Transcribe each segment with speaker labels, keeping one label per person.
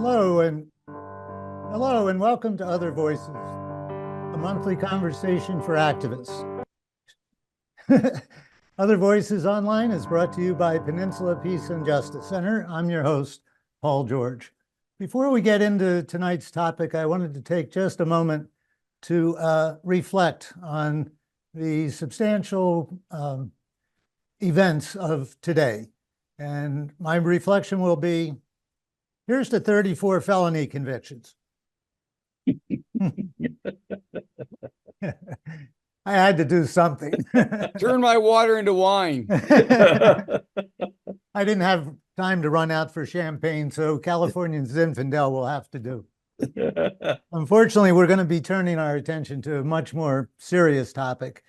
Speaker 1: Hello and welcome to Other Voices, a monthly conversation for activists. Other Voices Online is brought to you by Peninsula Peace and Justice Center. I'm your host, Paul George. Before we get into tonight's topic, I wanted to take just a moment to reflect on the substantial events of today. And my reflection will be, here's to 34 felony convictions. I had to do something.
Speaker 2: Turn my water into wine.
Speaker 1: I didn't have time to run out for champagne, so Californian Zinfandel will have to do. Unfortunately, we're going to be turning our attention to a much more serious topic.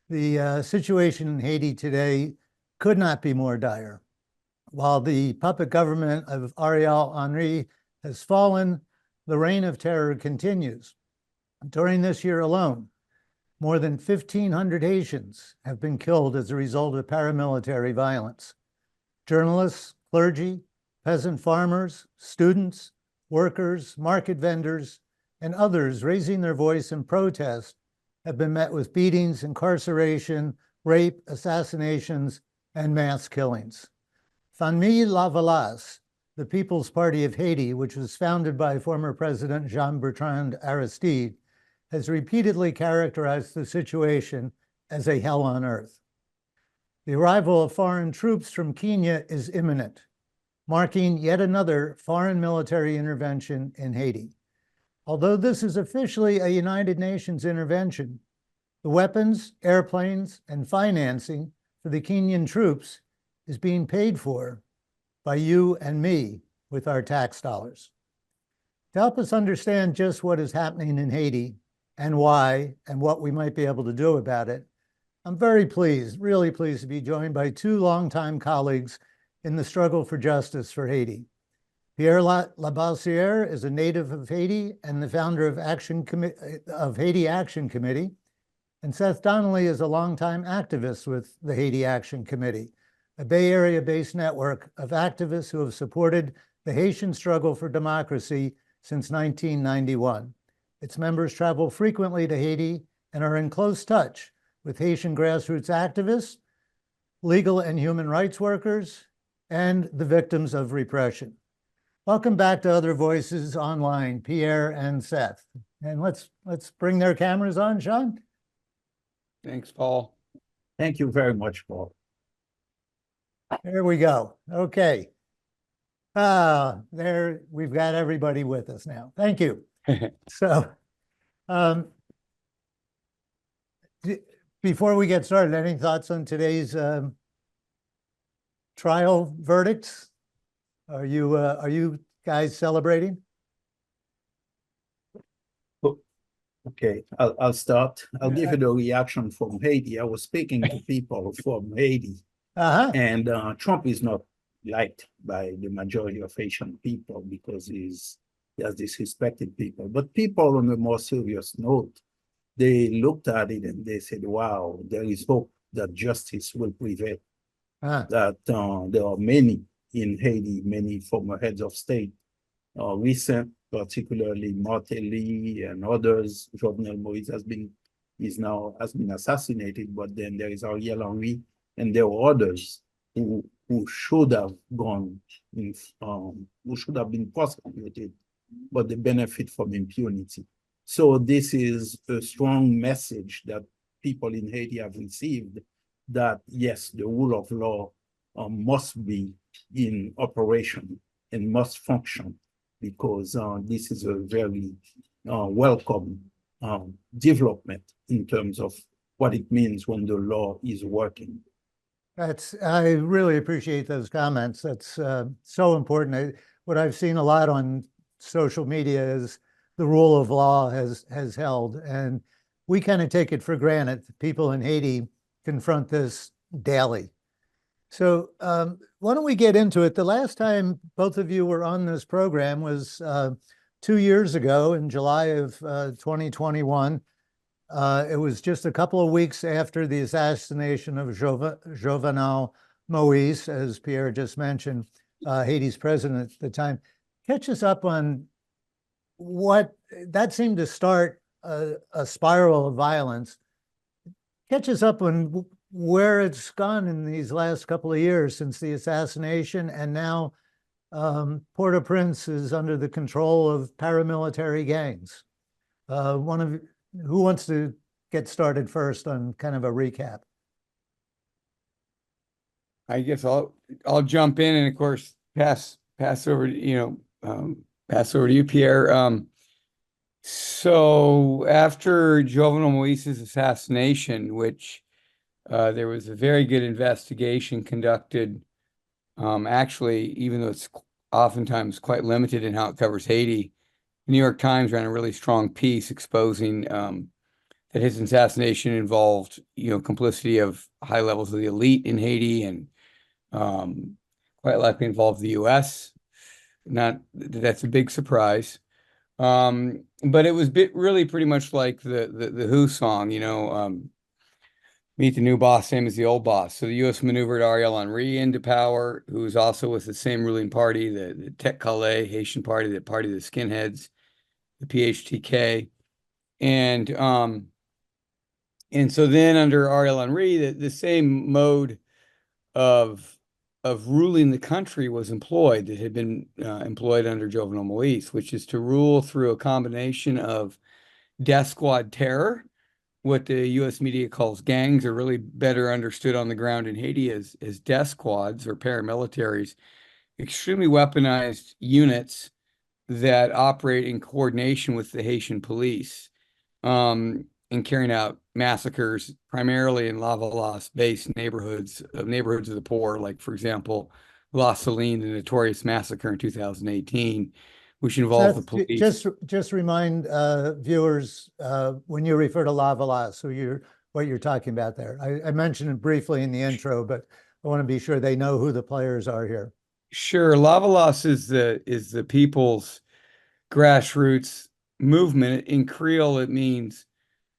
Speaker 1: The situation in Haiti today could not be more dire. While the puppet government of Ariel Henry has fallen, the reign of terror continues. During this year alone, more than 1,500 Haitians have been killed as a result of paramilitary violence. Journalists, clergy, peasant farmers, students, workers, market vendors, and others raising their voice in protest have been met with beatings, incarceration, rape, assassinations, and mass killings. Famille Lavalas, the People's Party of Haiti, which was founded by former President Jean-Bertrand Aristide, has repeatedly characterized the situation as a hell on earth. The arrival of foreign troops from Kenya is imminent, marking yet another foreign military intervention in Haiti. Although this is officially a United Nations intervention, the weapons, airplanes, and financing for the Kenyan troops is being paid for by you and me with our tax dollars. To help us understand just what is happening in Haiti and why and what we might be able to do about it, I'm very pleased, really pleased to be joined by two longtime colleagues in the struggle for justice for Haiti. PIERRE LABOSSIERE is a native of Haiti and the founder of Haiti Action Committee, and Seth Donnelly is a longtime activist with the Haiti Action Committee, a Bay Area-based network of activists who have supported the Haitian struggle for democracy since 1991. Its members travel frequently to Haiti and are in close touch with Haitian grassroots activists, legal and human rights workers, and the victims of repression. Welcome back to Other Voices Online, Pierre and Seth. And let's bring their cameras on, Sean.
Speaker 2: Thanks, Paul.
Speaker 3: Thank you very much, Paul.
Speaker 1: There we go. Okay. There, we've got everybody with us now. Thank you. So, before we get started, any thoughts on today's trial verdicts? Are you guys celebrating?
Speaker 3: Okay, I'll start. I'll give you the reaction from Haiti. I was speaking to people from Haiti, and Trump is not liked by the majority of Haitian people because he has disrespected people. But people on a more serious note, they looked at it and they said, wow, there is hope that justice will prevail. That there are many in Haiti, many former heads of state, recent, particularly Martelly and others. Jovenel Moïse has been assassinated, but then there is Ariel Henry, and there are others who should have gone, who should have been prosecuted, but they benefit from impunity. So this is a strong message that people in Haiti have received, that yes, the rule of law must be in operation and must function, because this is a very welcome development in terms of what it means when the law is working.
Speaker 1: I really appreciate those comments. That's so important. What I've seen a lot on social media is the rule of law has held, and we kind of take it for granted. People in Haiti confront this daily. So why don't we get into it? The last time both of you were on this program was 2 years ago in July of 2021. It was just a couple of weeks after the assassination of Jovenel Moïse, as Pierre just mentioned, Haiti's president at the time. catch us up on what that seemed to start a spiral of violence. Catch us up on where it's gone in these last couple of years since the assassination, and now Port-au-Prince is under the control of paramilitary gangs. Who wants to get started first on kind of a recap?
Speaker 2: I guess I'll jump in and of course pass over to pass over to you, Pierre. So after Jovenel Moise's assassination, which there was a very good investigation conducted, actually, even though it's oftentimes quite limited in how it covers Haiti, the New York Times ran a really strong piece exposing that his assassination involved, complicity of high levels of the elite in Haiti and quite likely involved the U.S. Not that's a big surprise. But it was really pretty much like the Who song, meet the new boss, same as the old boss. So the U.S. maneuvered Ariel Henry into power, who was also with the same ruling party, the Tech Calais Haitian party, the party of the skinheads, the PHTK. And so then under Ariel Henry, the same mode of ruling the country was employed that had been employed under Jovenel Moise, which is to rule through a combination of death squad terror, what the U.S. media calls gangs, are really better understood on the ground in Haiti as death squads or paramilitaries, extremely weaponized units that operate in coordination with the Haitian police in carrying out massacres, primarily in Lavalas-based neighborhoods of the poor, like, for example, La Saline, the notorious massacre in 2018, which involved
Speaker 1: Seth,
Speaker 2: the police.
Speaker 1: Just remind viewers when you refer to Lavalas, what you're talking about there. I mentioned it briefly in the intro, but I want to be sure they know who the players are here.
Speaker 2: Sure, Lavalas is the people's grassroots movement. In Creole, it means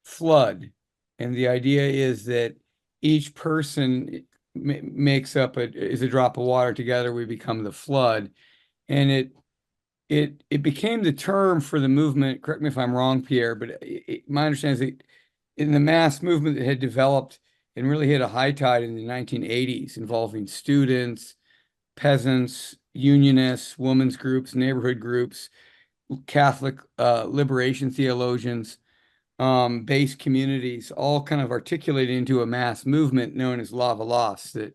Speaker 2: flood, and the idea is that each person makes up is a drop of water. Together we become the flood, and it became the term for the movement. Correct me if I'm wrong, Pierre, but my understanding is that in the mass movement that had developed and really hit a high tide in the 1980s, involving students, peasants, unionists, women's groups, neighborhood groups, Catholic liberation theologians, base communities, all kind of articulated into a mass movement known as Lavalas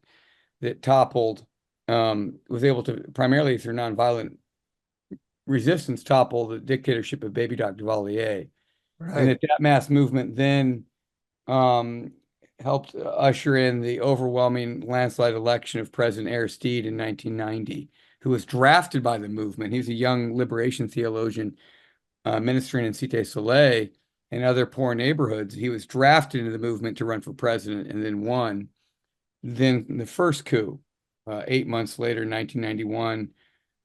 Speaker 2: that toppled, was able to, primarily through nonviolent resistance, topple the dictatorship of Baby Doc Duvalier.
Speaker 1: Right.
Speaker 2: And that mass movement then helped usher in the overwhelming landslide election of President Aristide in 1990, who was drafted by the movement. He was a young liberation theologian ministering in Cité Soleil and other poor neighborhoods. He was drafted into the movement to run for president and then won. Then the first coup, 8 months later, 1991,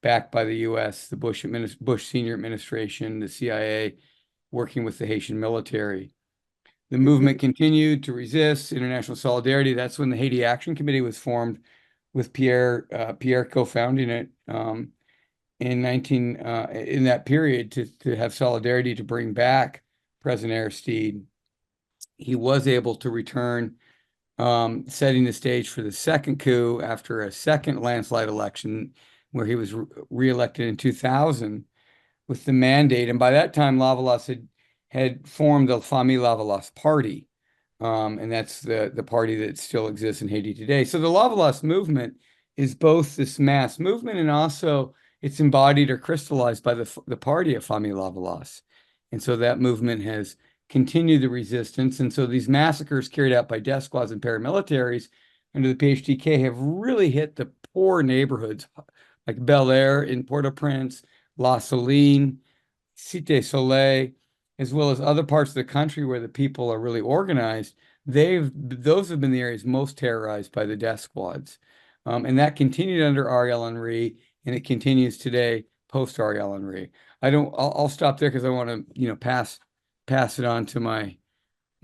Speaker 2: backed by the U.S., the Bush senior administration, the CIA, working with the Haitian military. The movement continued to resist international solidarity. That's when the Haiti Action Committee was formed, with Pierre co-founding it in that period to have solidarity to bring back President Aristide. He was able to return, setting the stage for the second coup after a second landslide election where he was reelected in 2000 with the mandate. And by that time, Lavalas had formed the Famille Lavalas party. And that's the party that still exists in Haiti today. So the Lavalas movement is both this mass movement and also it's embodied or crystallized by the party of Famille Lavalas. And so that movement has continued the resistance. And so these massacres carried out by death squads and paramilitaries under the PHTK have really hit the poor neighborhoods like Bel Air in Port-au-Prince, La Saline, Cité Soleil, as well as other parts of the country where the people are really organized. Those have been the areas most terrorized by the death squads. And that continued under Ariel Henry, and it continues today post Ariel Henry. I'll stop there because I want to, pass it on to my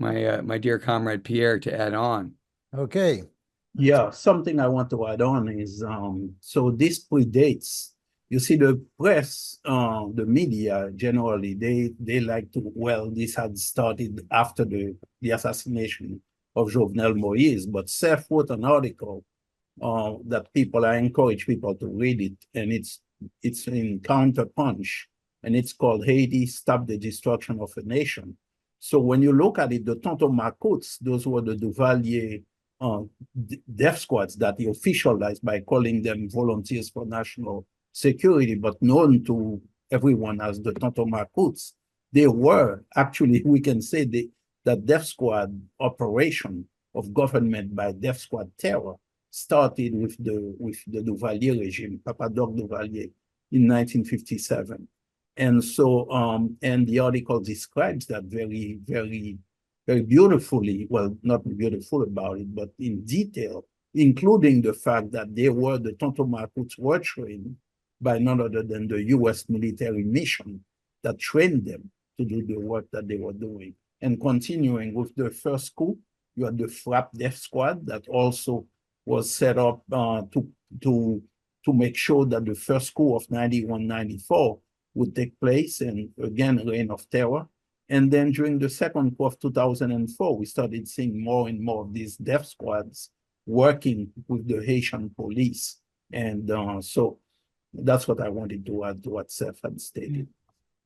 Speaker 2: dear comrade Pierre to add on.
Speaker 1: Okay.
Speaker 3: Yeah, something I want to add on is so this predates You see, the press, the media generally, they like to, well, this had started after the assassination of Jovenel Moïse, but Seth wrote an article that I encourage people to read it, and it's in Counterpunch, and it's called Haiti, Stop the Destruction of a Nation. So when you look at it, the Tonto Macoutes, those were the Duvalier death squads that he officialized by calling them Volunteers for National Security, but known to everyone as the Tonto Macoutes. They were actually, we can say, that death squad operation of government by death squad terror started with the Duvalier regime, Papa Doc Duvalier, in 1957. And so, and the article describes that very, very, very beautifully, well, not beautiful about it, but in detail, including the fact that the Tonto Macoutes were trained by none other than the US military mission that trained them to do the work that they were doing. And continuing with the first coup, you had the FRAP death squad that also was set up to make sure that the first coup of 91, 94 would take place, and again, reign of terror. And then during the second coup of 2004, we started seeing more and more of these death squads working with the Haitian police. And so that's what I wanted to add to what Seth had stated.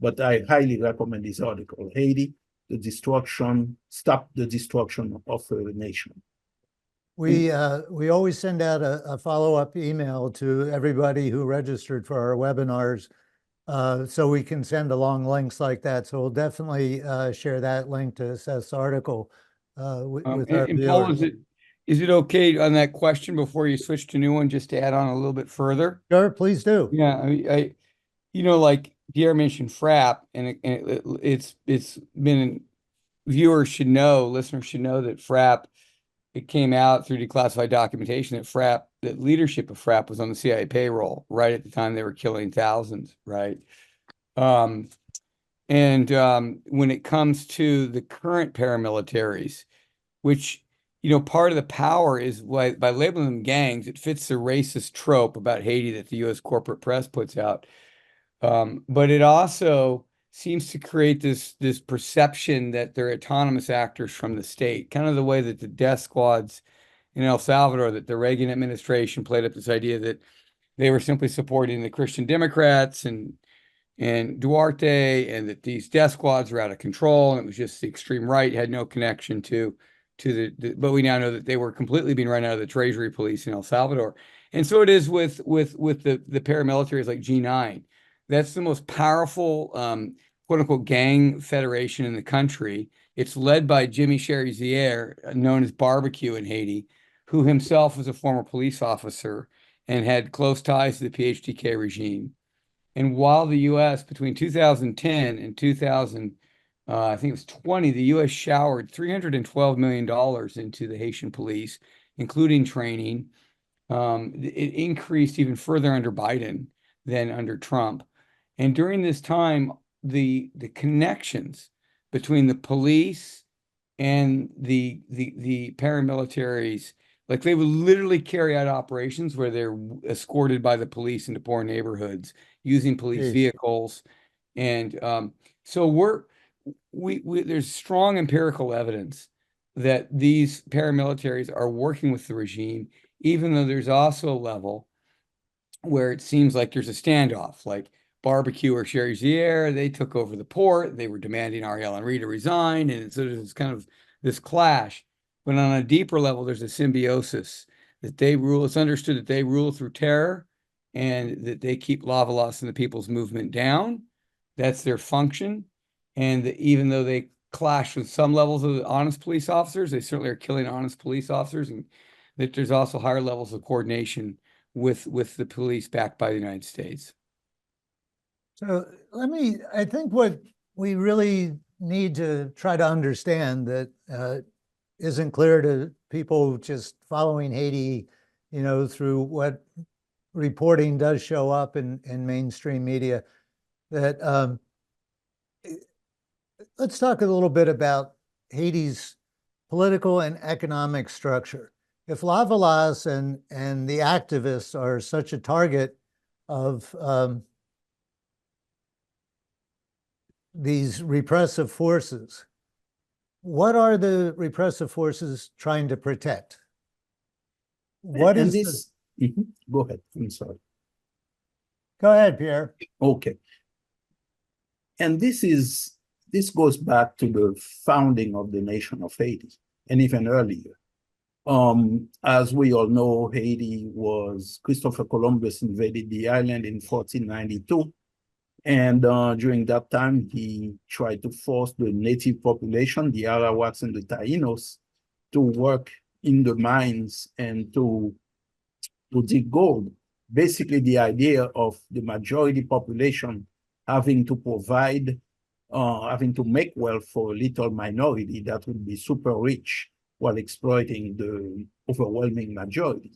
Speaker 3: But I highly recommend this article, Haiti, Stop the Destruction of a Nation.
Speaker 1: We always send out a follow-up email to everybody who registered for our webinars, so we can send along links like that. So we'll definitely share that link to Seth's article with our
Speaker 2: and
Speaker 1: viewers.
Speaker 2: Paul, is it okay on that question before you switch to a new one, just to add on a little bit further?
Speaker 1: Sure, please do.
Speaker 2: Yeah, I you know, like Pierre mentioned FRAP, and it's been, viewers should know, listeners should know that FRAP, it came out through declassified documentation that FRAP, that leadership of FRAP was on the CIA payroll right at the time they were killing thousands, right? When it comes to the current paramilitaries, which, you know, part of the power is by labeling them gangs, it fits the racist trope about Haiti that the US corporate press puts out. But it also seems to create this perception that they're autonomous actors from the state, kind of the way that the death squads in El Salvador, that the Reagan administration played up this idea that they were simply supporting the Christian Democrats and Duarte, and that these death squads were out of control, and it was just the extreme right, had no connection to but we now know that they were completely being run out of the Treasury Police in El Salvador. And so it is with the paramilitaries like G9. That's the most powerful quote unquote gang federation in the country. It's led by Jimmy Cherizier, known as Barbecue in Haiti, who himself was a former police officer and had close ties to the PHTK regime. And while the US between 2010 and 2000, I think it was 20, the US showered $312 million into the Haitian police, including training. It increased even further under Biden than under Trump. And during this time, the connections between the police and the paramilitaries, like they would literally carry out operations where they're escorted by the police into poor neighborhoods using police vehicles. And so there's strong empirical evidence that these paramilitaries are working with the regime, even though there's also a level where it seems like there's a standoff, like Barbecue or Cherizier, they took over the port, they were demanding Ariel Henry to resign, and so there's kind of this clash. But on a deeper level, there's a symbiosis that they rule. It's understood that they rule through terror and that they keep Lavalas and the People's Movement down. That's their function. And even though they clash with some levels of honest police officers, they certainly are killing honest police officers, and that there's also higher levels of coordination with the police backed by the United States.
Speaker 1: So I think what we really need to try to understand that isn't clear to people just following Haiti, you know, through what reporting does show up in mainstream media, that let's talk a little bit about Haiti's political and economic structure. If Lavalas and the activists are such a target of these repressive forces. What are the repressive forces trying to protect? What
Speaker 3: And
Speaker 1: is
Speaker 3: this, Go ahead, I'm sorry.
Speaker 1: Go ahead, Pierre.
Speaker 3: Okay. And this goes back to the founding of the nation of Haiti, and even earlier. As we all know, Haiti was, Christopher Columbus invaded the island in 1492. And during that time, he tried to force the native population, the Arawaks and the Taínos, to work in the mines and to dig gold. Basically, the idea of the majority population having to provide, having to make wealth for a little minority that would be super rich while exploiting the overwhelming majority.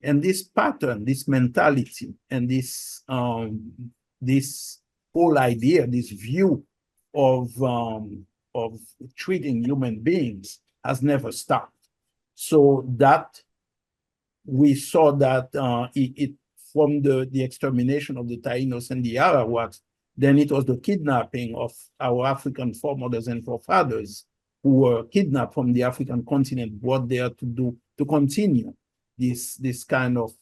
Speaker 3: And this pattern, this mentality, and this whole idea, this view of treating human beings has never stopped. So that we saw that from the extermination of the Taínos and the Arawaks, then it was the kidnapping of our African foremothers and forefathers who were kidnapped from the African continent, brought there to continue this kind of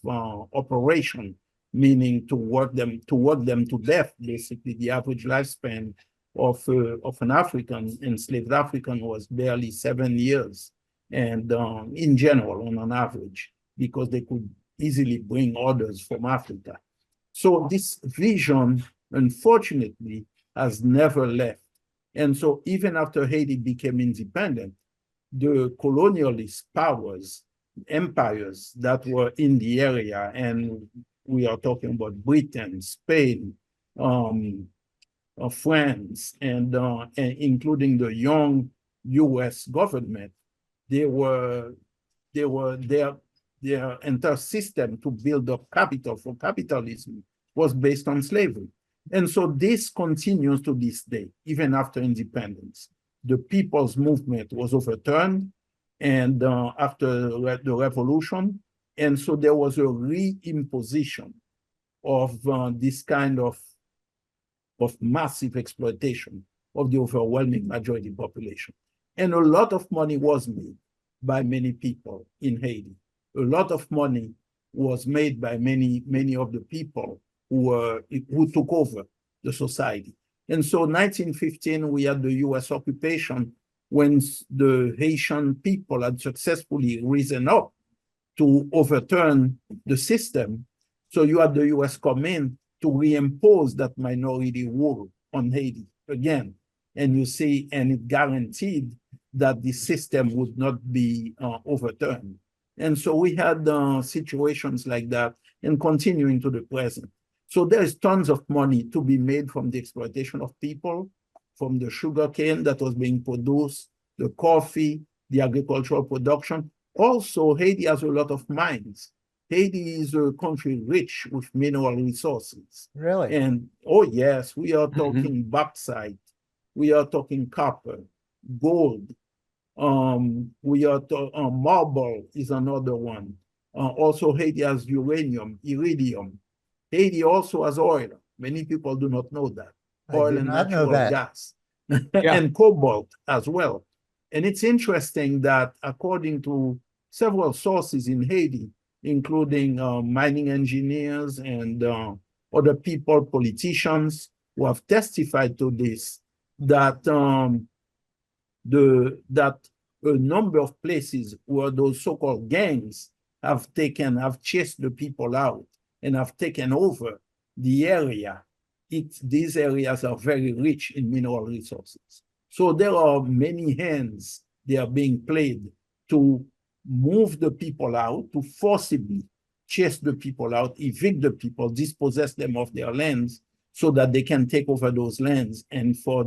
Speaker 3: operation, meaning to work them to death. Basically, the average lifespan of an African, enslaved African, was barely 7 years, and in general, on an average, because they could easily bring others from Africa. So this vision, unfortunately, has never left. And so even after Haiti became independent, the colonialist powers, empires that were in the area, and we are talking about Britain, Spain, France, and including the young US government, their entire system to build up capital for capitalism was based on slavery. And so this continues to this day, even after independence. The people's movement was overturned and after the revolution. And so there was a reimposition of this kind of massive exploitation of the overwhelming majority population. And a lot of money was made by many people in Haiti. A lot of money was made by many of the people who took over the society. And so 1915, we had the US occupation when the Haitian people had successfully risen up to overturn the system. So you had the US come in to reimpose that minority rule on Haiti again. And you see, and it guaranteed that the system would not be overturned. And so we had situations like that and continuing to the present. So there's tons of money to be made from the exploitation of people, from the sugar cane that was being produced, the coffee, the agricultural production. Also, Haiti has a lot of mines. Haiti is a country rich with mineral resources.
Speaker 1: Really?
Speaker 3: And, oh yes, we are talking bauxite, we are talking copper, gold, we are marble is another one. Also, Haiti has uranium, iridium. Haiti also has oil. Many people do not know that. Oil and natural gas. And cobalt as well. And it's interesting that according to several sources in Haiti, including mining engineers and other people, politicians who have testified to this, that that a number of places where those so-called gangs have chased the people out and have taken over the area. These areas are very rich in mineral resources. So there are many hands they are being played to move the people out, to forcibly chase the people out, evict the people, dispossess them of their lands so that they can take over those lands and for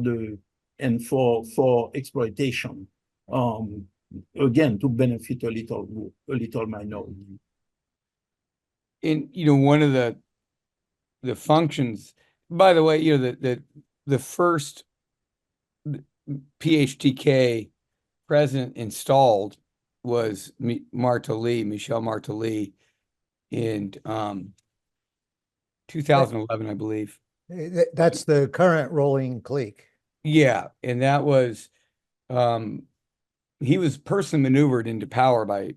Speaker 3: exploitation, again, to benefit a little minority.
Speaker 2: And one of the functions, by the way, the first PHTK president installed was Michel Martelly, and 2011, I believe.
Speaker 1: That's the current ruling clique.
Speaker 2: Yeah, and that was he was personally maneuvered into power by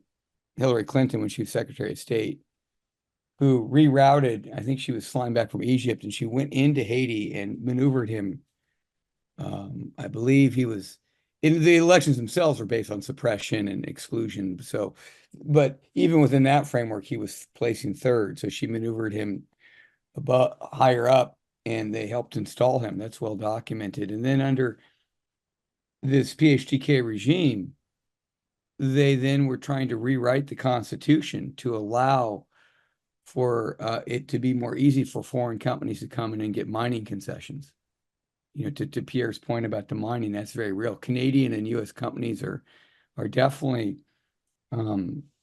Speaker 2: Hillary Clinton when she was Secretary of State, who rerouted, I think she was flying back from Egypt, and she went into Haiti and maneuvered him. I believe he was in the elections themselves were based on suppression and exclusion. So, but even within that framework, he was placing third. So she maneuvered him above, higher up, and they helped install him. That's well documented. And then under this PHTK regime, they then were trying to rewrite the Constitution to allow for it to be more easy for foreign companies to come in and get mining concessions. You know, to Pierre's point about the mining, that's very real. Canadian and U.S. companies are definitely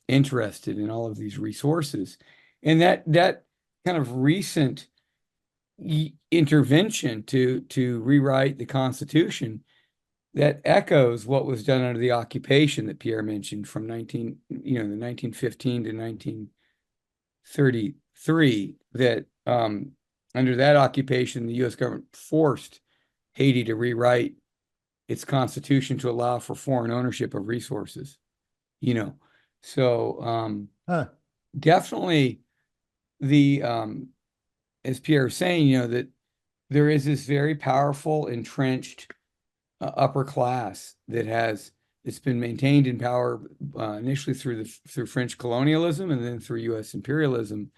Speaker 2: interested in all of these resources, and that kind of recent intervention to rewrite the Constitution that echoes what was done under the occupation that Pierre mentioned from the 1915 to 1933. That under that occupation, the U.S. government forced Haiti to rewrite its constitution to allow for foreign ownership of resources, you know. So definitely the as Pierre was saying, you know, that there is this very powerful, entrenched upper class that it's been maintained in power initially through French colonialism and then through U.S. imperialism.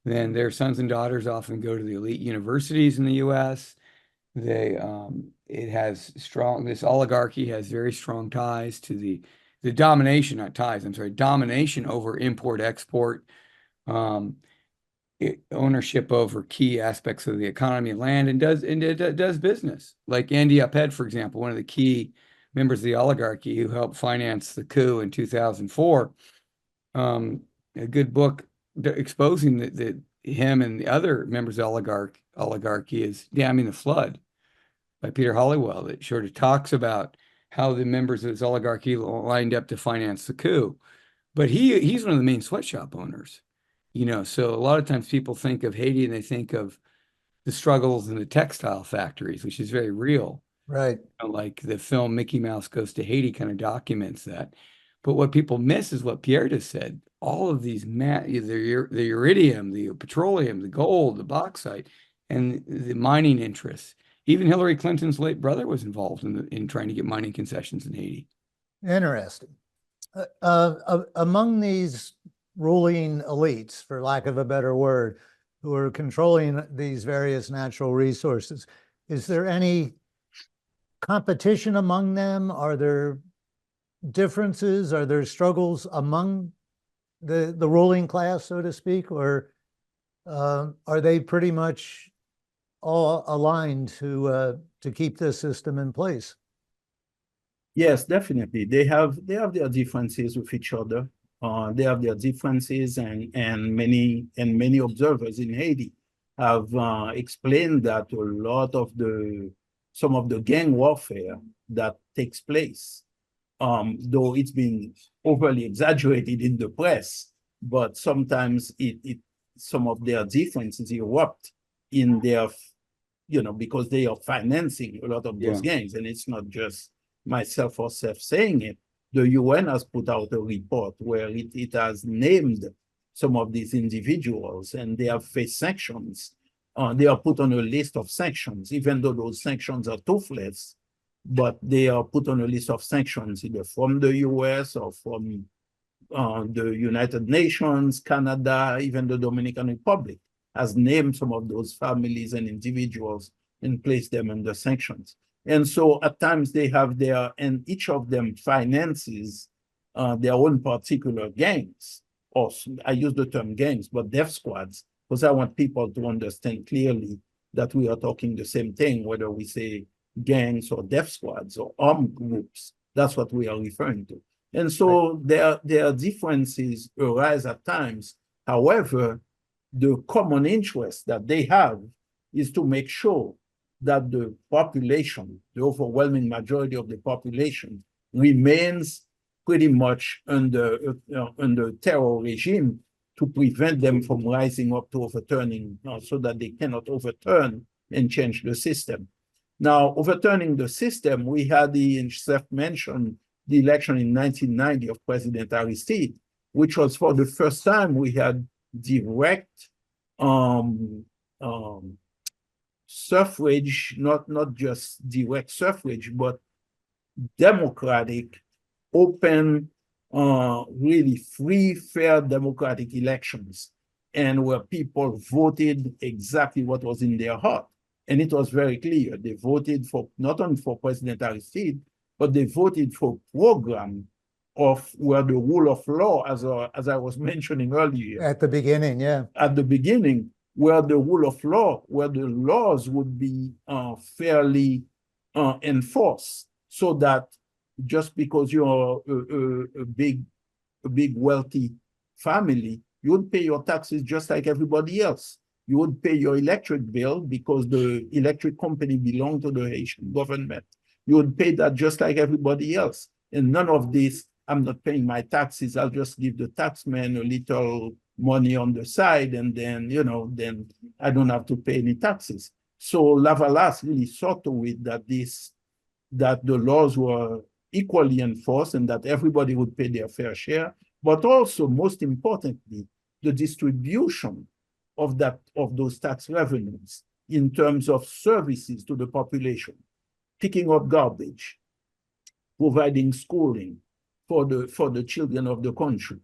Speaker 2: Then their sons and daughters often go to the elite universities in the U.S. This oligarchy has very strong ties to the domination, not ties, I'm sorry, domination over import, export, ownership over key aspects of the economy and land, and it does business. Like Andy Upphead, for example, one of the key members of the oligarchy who helped finance the coup in 2004. A good book exposing that him and the other members of the oligarchy is Damming the Flood by Peter Halliwell, that sort of talks about how the members of his oligarchy lined up to finance the coup. But he's one of the main sweatshop owners, you know. So a lot of times people think of Haiti and they think of the struggles in the textile factories, which is very real.
Speaker 1: Right.
Speaker 2: You know, like the film Mickey Mouse Goes to Haiti kind of documents that. But what people miss is what Pierre just said. All of these, the iridium, the petroleum, the gold, the bauxite, and the mining interests. Even Hillary Clinton's late brother was involved in trying to get mining concessions in Haiti.
Speaker 1: Interesting. Among these ruling elites, for lack of a better word, who are controlling these various natural resources, is there any competition among them? Are there differences? Are there struggles among the ruling class, so to speak, or are they pretty much all aligned to keep this system in place?
Speaker 3: Yes, definitely. They have their differences with each other. They have their differences, and many observers in Haiti have explained that a lot of some of the gang warfare that takes place, though it's been overly exaggerated in the press, but sometimes some of their differences erupt in their, you know, because they are financing a lot of those gangs, and it's not just myself or Seth saying it. The UN has put out a report where it has named some of these individuals, and they have faced sanctions. They are put on a list of sanctions, even though those sanctions are toothless, but they are put on a list of sanctions either from the US or from the United Nations, Canada, even the Dominican Republic has named some of those families and individuals and placed them under sanctions. And so at times they have and each of them finances their own particular gangs, or I use the term gangs, but death squads, because I want people to understand clearly that we are talking the same thing, whether we say gangs or death squads or armed groups. That's what we are referring to. And so their differences arise at times. However, the common interest that they have is to make sure that the population, the overwhelming majority of the population, remains pretty much under terror regime to prevent them from rising up to overturning, so that they cannot overturn and change the system. Now, overturning the system, we had and Seth mentioned the election in 1990 of President Aristide, which was for the first time we had direct suffrage, not just direct suffrage, but democratic, open, really free, fair democratic elections, and where people voted exactly what was in their heart. And it was very clear. They voted for not only for President Aristide, but they voted for a program of where the rule of law, as I was mentioning earlier.
Speaker 1: At the beginning, yeah.
Speaker 3: At the beginning, where the rule of law, where the laws would be fairly enforced, so that just because you're a big wealthy family, you would pay your taxes just like everybody else. You would pay your electric bill because the electric company belonged to the Haitian government. You would pay that just like everybody else. And none of this, I'm not paying my taxes, I'll just give the taxman a little money on the side, and then, then I don't have to pay any taxes. So Lavalas really saw to it that the laws were equally enforced and that everybody would pay their fair share, but also, most importantly, the distribution of those tax revenues in terms of services to the population, picking up garbage, providing schooling for the children of the country,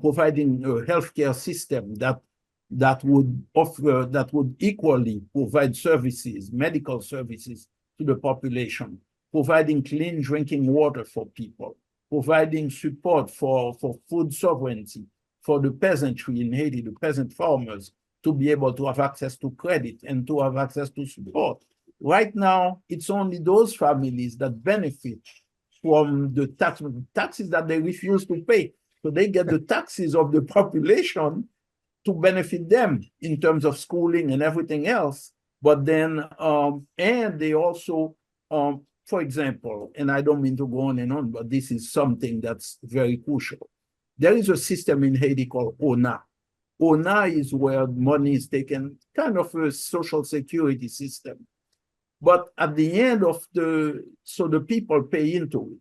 Speaker 3: providing a healthcare system that would equally provide services, medical services to the population, providing clean drinking water for people, providing support for food sovereignty for the peasantry in Haiti, the peasant farmers, to be able to have access to credit and to have access to support. Right now, it's only those families that benefit from the taxes that they refuse to pay. So they get the taxes of the population to benefit them in terms of schooling and everything else. But then, and they also, for example, and I don't mean to go on and on, but this is something that's very crucial. There is a system in Haiti called ONA. ONA is where money is taken, kind of a social security system. But at the end of so the people pay into it.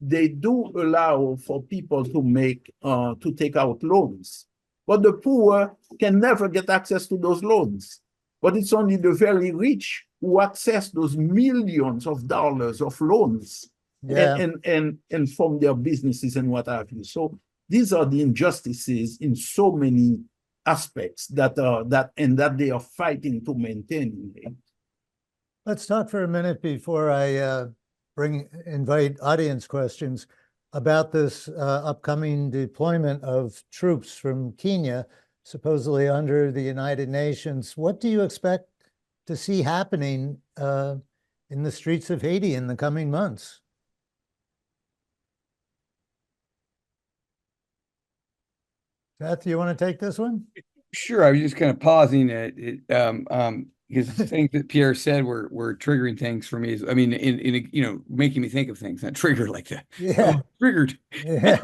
Speaker 3: They do allow for people to take out loans. But the poor can never get access to those loans. But it's only the very rich who access those millions of dollars of loans, yeah, and from their businesses and what have you. So these are the injustices in so many aspects that they are fighting to maintain.
Speaker 1: Let's talk for a minute before I invite audience questions about this upcoming deployment of troops from Kenya, supposedly under the United Nations. What do you expect to see happening in the streets of Haiti in the coming months? Seth, you want to take this one?
Speaker 2: Sure. I was just kind of pausing because the things that Pierre said were triggering things for me. I mean, in making me think of things, not triggered like that.
Speaker 1: Yeah.
Speaker 2: Oh, triggered.
Speaker 1: Yeah.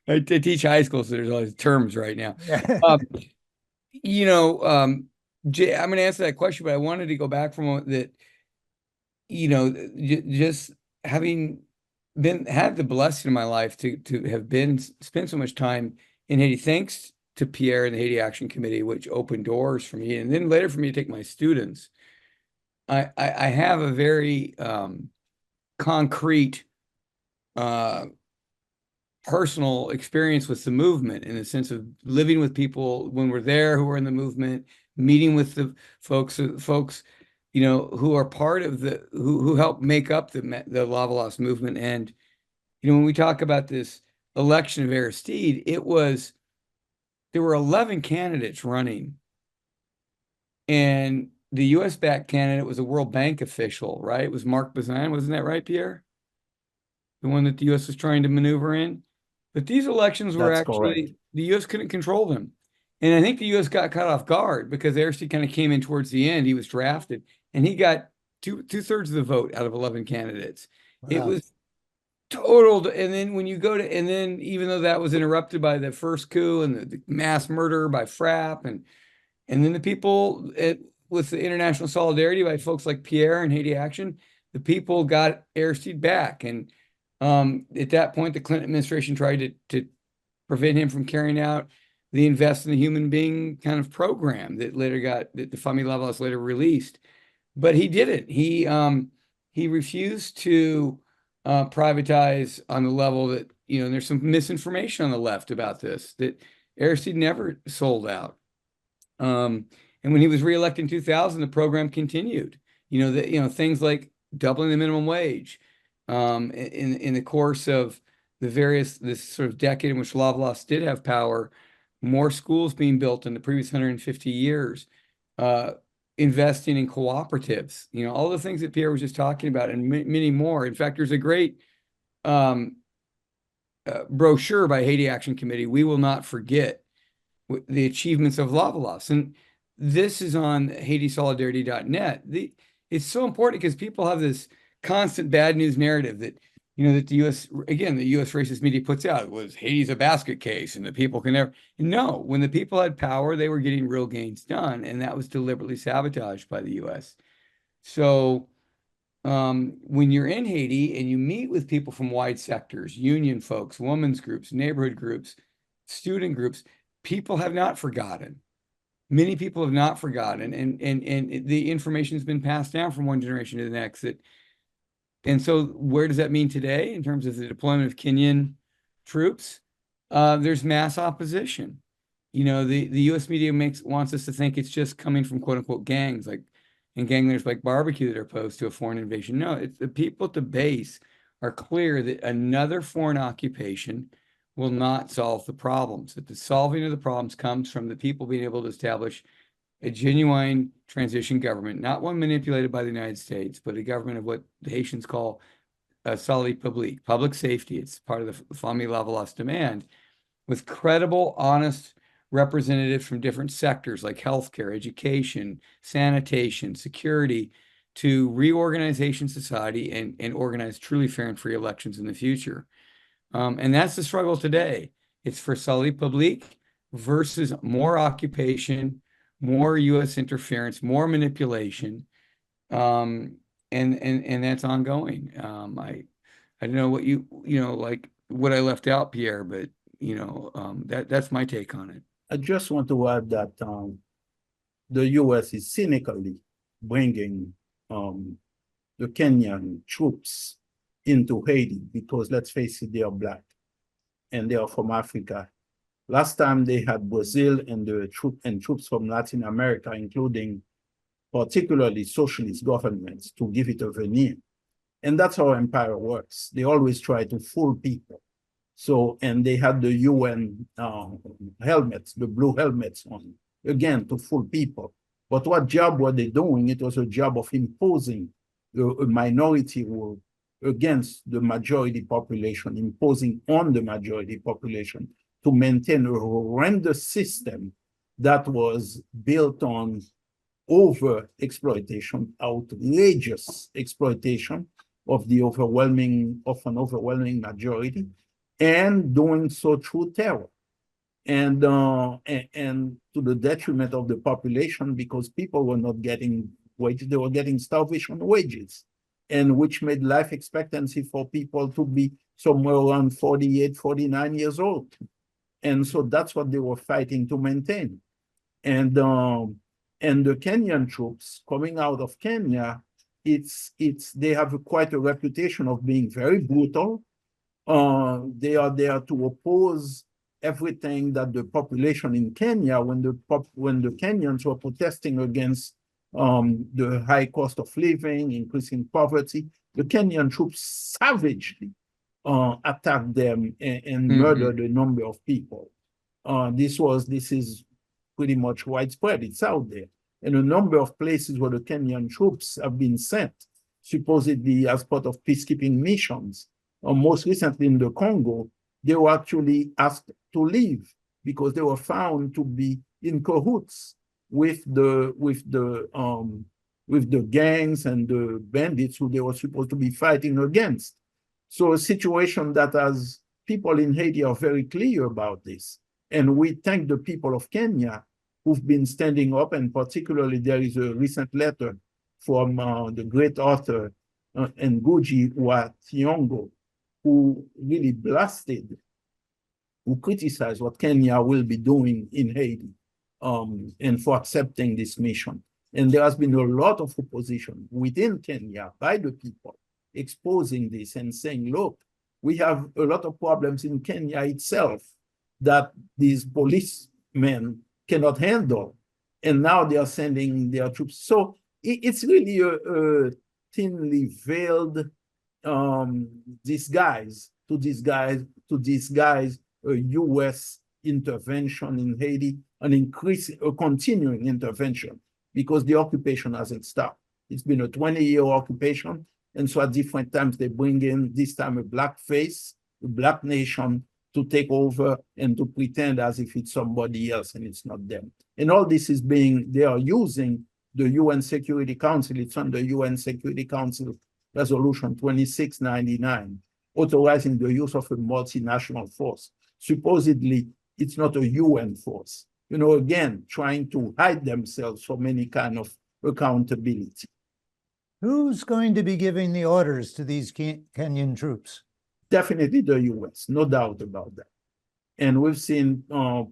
Speaker 2: I teach high school, so there's all these terms right now. Jay, I'm going to answer that question, but I wanted to go back from that. Just having had the blessing in my life to have spent so much time in Haiti, thanks to PIERRE and the Haiti Action Committee, which opened doors for me, and then later for me to take my students. I have a very concrete personal experience with the movement, in the sense of living with people when we're there who are in the movement, meeting with the folks who are part of who help make up the Lavalas movement. And when we talk about this election of Aristide, there were 11 candidates running, and the U.S.-backed candidate was a World Bank official, right? It was Mark Bazin, wasn't that right, Pierre? The one that the U.S. was trying to maneuver in. But these elections were correct. The U.S. couldn't control them. And I think the U.S. got caught off guard because Aristide kind of came in towards the end. He was drafted, and he got two-thirds of the vote out of 11 candidates. Wow. total. And then when you go to, and then even though that was interrupted by the first coup and the mass murder by FRAP, and then the people with the international solidarity by folks like PIERRE and Haiti Action, the people got Aristide back. And at that point, the Clinton administration tried to prevent him from carrying out the Invest in the Human Being kind of program that the Famille Lavalas later released. But he didn't. He refused to privatize on the level that, and there's some misinformation on the left about this, that Aristide never sold out. And when he was reelected in 2000, the program continued. Things like doubling the minimum wage in the course of this sort of decade in which Lavalas did have power, more schools being built in the previous 150 years, investing in cooperatives, all the things that Pierre was just talking about, and many more. In fact, there's a great brochure by Haiti Action Committee, We Will Not Forget, the achievements of Lavalas. And this is on HaitiSolidarity.net. It's so important because people have this constant bad news narrative that, that the U.S. racist media puts out. It was Haiti's a basket case and the people can never. No, when the people had power, they were getting real gains done. And that was deliberately sabotaged by the U.S. So when you're in Haiti and you meet with people from wide sectors, union folks, women's groups, neighborhood groups, student groups, people have not forgotten. Many people have not forgotten. And the information has been passed down from one generation to the next. And so where does that mean today in terms of the deployment of Kenyan troops? There's mass opposition. The U.S. media wants us to think it's just coming from quote unquote gangs, and gang leaders like Barbecue that are opposed to a foreign invasion. No, it's the people at the base are clear that another foreign occupation will not solve the problems, that the solving of the problems comes from the people being able to establish a genuine transition government, not one manipulated by the United States, but a government of what the Haitians call salut public, public safety. It's part of the Famille Lavalas demand, with credible, honest representatives from different sectors like healthcare, education, sanitation, security, to reorganization society and organize truly fair and free elections in the future. And that's the struggle today. It's for salut public versus more occupation, more U.S. interference, more manipulation, and that's ongoing. I don't know what like what I left out, Pierre, but that's my take on it.
Speaker 3: I just want to add that the U.S. is cynically bringing the Kenyan troops into Haiti because, let's face it, they are Black and they are from Africa. Last time they had Brazil and the troops from Latin America, including particularly socialist governments, to give it a veneer. And that's how empire works. They always try to fool people. So, and they had the UN helmets, the blue helmets on, again, to fool people. But what job were they doing? It was a job of imposing a minority rule against the majority population, imposing on the majority population to maintain a horrendous system that was built on over-exploitation, outrageous exploitation of an overwhelming majority, and doing so through terror, and to the detriment of the population, because people were not getting wages, they were getting starvation wages, and which made life expectancy for people to be somewhere around 48, 49 years old. And so that's what they were fighting to maintain. And the Kenyan troops coming out of Kenya, they have quite a reputation of being very brutal. They are there to oppose everything that the population in Kenya, when the Kenyans were protesting against the high cost of living, increasing poverty, the Kenyan troops savagely attacked them and murdered a number of people. This is pretty much widespread. It's out there. And a number of places where the Kenyan troops have been sent, supposedly as part of peacekeeping missions. Most recently in the Congo, they were actually asked to leave because they were found to be in cahoots with the gangs and the bandits who they were supposed to be fighting against. So a situation that as people in Haiti are very clear about this. And we thank the people of Kenya who've been standing up, and particularly there is a recent letter from the great author Ngugi wa Thiong'o, who really blasted, who criticized what Kenya will be doing in Haiti, and for accepting this mission. And there has been a lot of opposition within Kenya by the people exposing this and saying, look, we have a lot of problems in Kenya itself that these policemen cannot handle. And now they are sending their troops. So it's really a thinly veiled disguise to disguise a U.S. intervention in Haiti, a continuing intervention, because the occupation hasn't stopped. It's been a 20-year occupation. And so at different times, they bring in, this time, a black face, a black nation, to take over and to pretend as if it's somebody else and it's not them. And all this is they are using the UN Security Council. It's under UN Security Council Resolution 2699, authorizing the use of a multinational force. Supposedly, it's not a UN force. You know, again, trying to hide themselves from any kind of accountability.
Speaker 1: Who's going to be giving the orders to these Kenyan troops?
Speaker 3: Definitely the US, no doubt about that. And we've seen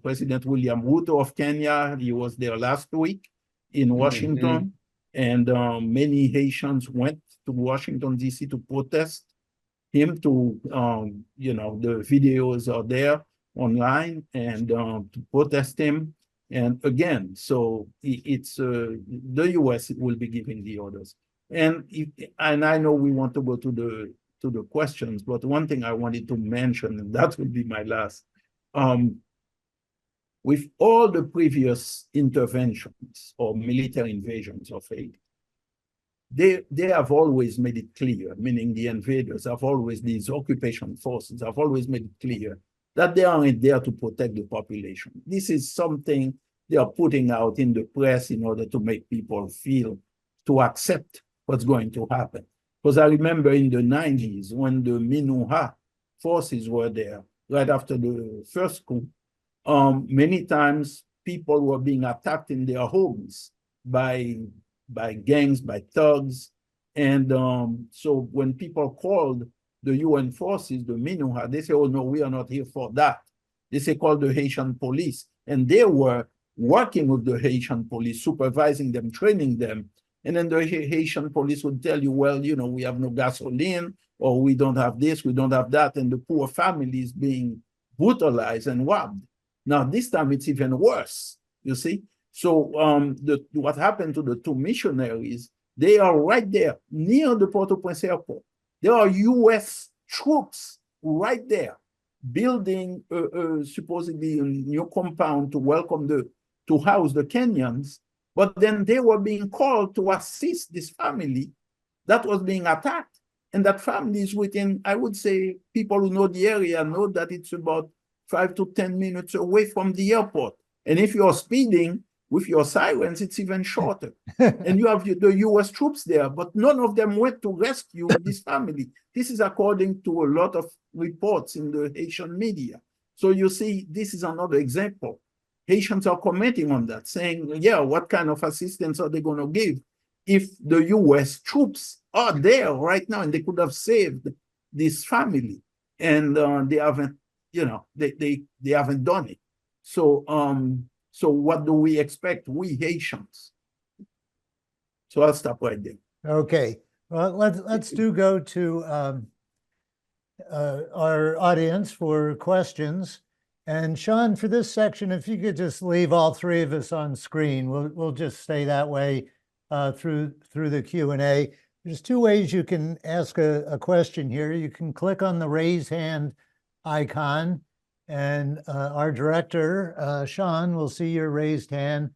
Speaker 3: President William Ruto of Kenya. He was there last week in Washington. And many Haitians went to Washington, D.C. to protest him, you know, the videos are there online, and to protest him. And again, so it's the U.S. will be giving the orders. And I know we want to go to the questions, but one thing I wanted to mention, and that will be my last, with all the previous interventions or military invasions of Haiti, they have always made it clear, meaning the invaders have always, these occupation forces have always made it clear that they aren't there to protect the population. This is something they are putting out in the press in order to make people feel, to accept what's going to happen. Because I remember in the 90s when the Minuha forces were there, right after the first coup, many times people were being attacked in their homes by gangs, by thugs. And so when people called the UN forces, the Minuha, they say, oh no, we are not here for that. They say, call the Haitian police. And they were working with the Haitian police, supervising them, training them. And then the Haitian police would tell you, well, you know, we have no gasoline, or we don't have this, we don't have that. And the poor families being brutalized and robbed. Now, this time it's even worse, you see? So what happened to the two missionaries, they are right there near the Port-au-Prince airport. There are US troops right there building supposedly a new compound to welcome to house the Kenyans. But then they were being called to assist this family that was being attacked. And that family is within, I would say, people who know the area know that it's about 5 to 10 minutes away from the airport. And if you're speeding with your sirens, it's even shorter. And you have the US troops there, but none of them went to rescue this family. This is according to a lot of reports in the Haitian media. So you see, this is another example. Haitians are commenting on that, saying, yeah, what kind of assistance are they going to give if the US troops are there right now and they could have saved this family? And they haven't, you know, they haven't done it. So, so what do we expect, we Haitians? So I'll stop right there.
Speaker 1: Okay, well, let's go to our audience for questions. And Sean, for this section, if you could just leave all three of us on screen, we'll just stay that way through the Q&A. There's two ways you can ask a question here. You can click on the raise hand icon, and our director, Sean, will see your raised hand,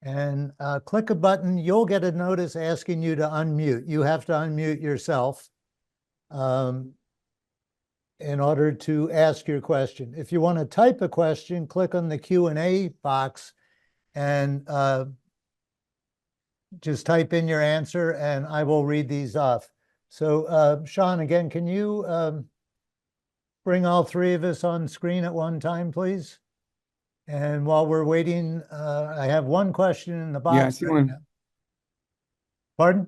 Speaker 1: and click a button. You'll get a notice asking you to unmute. You have to unmute yourself in order to ask your question. If you want to type a question, click on the Q&A box and just type in your answer, and I will read these off. So, Sean, again, can you bring all three of us on screen at one time, please? And while we're waiting, I have one question in the box.
Speaker 2: Yeah, I see one.
Speaker 1: Pardon?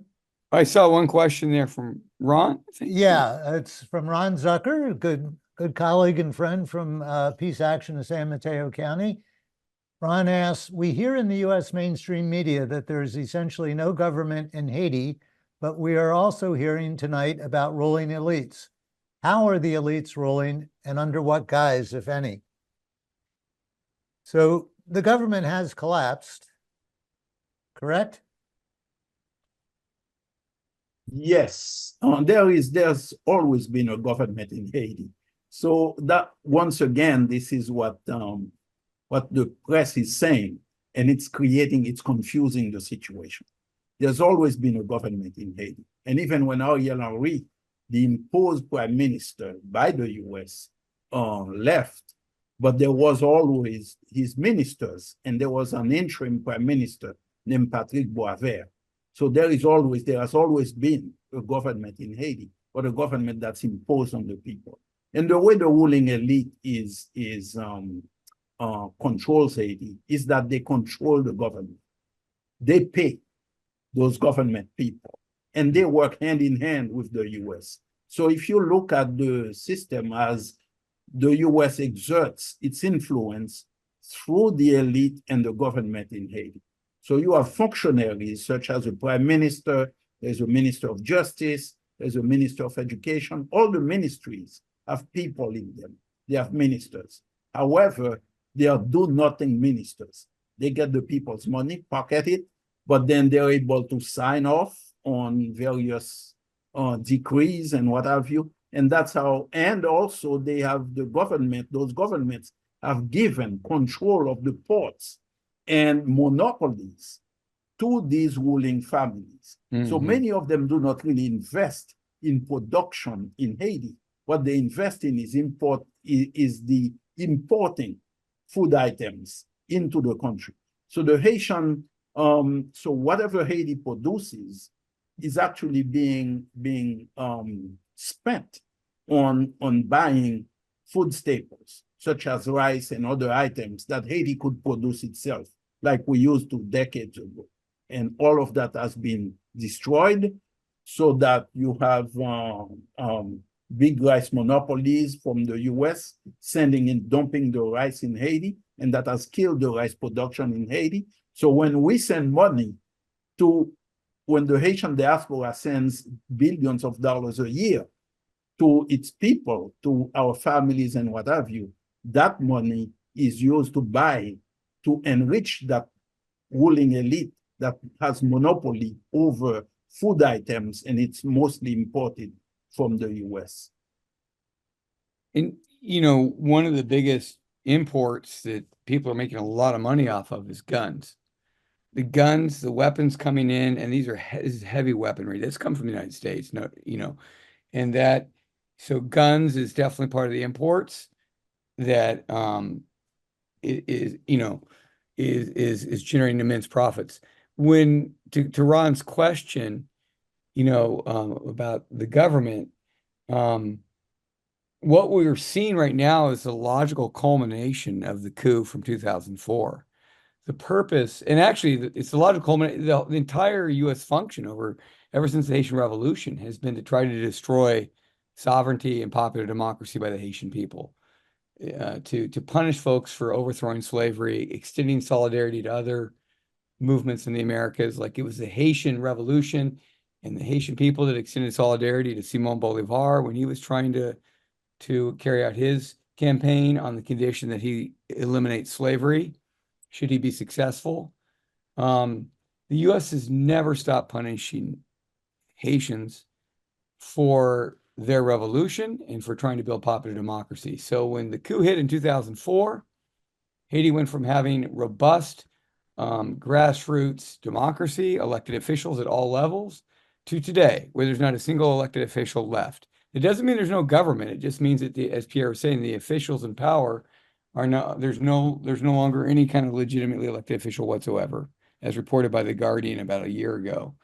Speaker 2: I saw one question there from Ron, I think.
Speaker 1: Yeah, it's from Ron Zucker, a good colleague and friend from Peace Action of San Mateo County. Ron asks, we hear in the U.S. mainstream media that there is essentially no government in Haiti, but we are also hearing tonight about ruling elites. How are the elites ruling, and under what guise, if any? So the government has collapsed, correct?
Speaker 3: Yes, there's always been a government in Haiti. So that once again, this is what the press is saying, and it's confusing the situation. There's always been a government in Haiti. And even when Ariel Henry, the imposed prime minister by the US, left, but there was always his ministers, and there was an interim prime minister named Patrick Boisvert. So there has always been a government in Haiti, but a government that's imposed on the people. And the way the ruling elite controls Haiti is that they control the government. They pay those government people, and they work hand in hand with the US. So if you look at the system as the US exerts its influence through the elite and the government in Haiti. So you have functionaries such as a prime minister, there's a minister of justice, there's a minister of education. All the ministries have people in them. They have ministers. However, they are do-nothing ministers. They get the people's money, pocket it, but then they're able to sign off on various decrees and what have you. And that's how, and also they have the government, those governments have given control of the ports and monopolies to these ruling families. Mm-hmm. So many of them do not really invest in production in Haiti. What they invest in is the importing food items into the country. So the Haitian, so whatever Haiti produces is actually being spent on buying food staples, such as rice and other items that Haiti could produce itself, like we used to decades ago. And all of that has been destroyed so that you have big rice monopolies from the US dumping the rice in Haiti, and that has killed the rice production in Haiti. So when we send money when the Haitian diaspora sends billions of dollars a year to its people, to our families and what have you, that money is used to enrich that ruling elite that has monopoly over food items, and it's mostly imported from the US.
Speaker 2: And, one of the biggest imports that people are making a lot of money off of is guns. The guns, the weapons coming in, and this is heavy weaponry. That's come from the United States, and so guns is definitely part of the imports that is generating immense profits. When to Ron's question, about the government, what we're seeing right now is the logical culmination of the coup from 2004. The purpose, and actually it's the logical culmination, the entire U.S. function ever since the Haitian Revolution has been to try to destroy sovereignty and popular democracy by the Haitian people, to punish folks for overthrowing slavery, extending solidarity to other movements in the Americas. Like it was the Haitian Revolution and the Haitian people that extended solidarity to Simon Bolivar when he was trying to carry out his campaign on the condition that he eliminate slavery, should he be successful. The U.S. has never stopped punishing Haitians for their revolution and for trying to build popular democracy. So when the coup hit in 2004, Haiti went from having robust grassroots democracy, elected officials at all levels, to today, where there's not a single elected official left. It doesn't mean there's no government. It just means that, as Pierre was saying, the officials in power there's no longer any kind of legitimately elected official whatsoever, as reported by The Guardian about a year ago.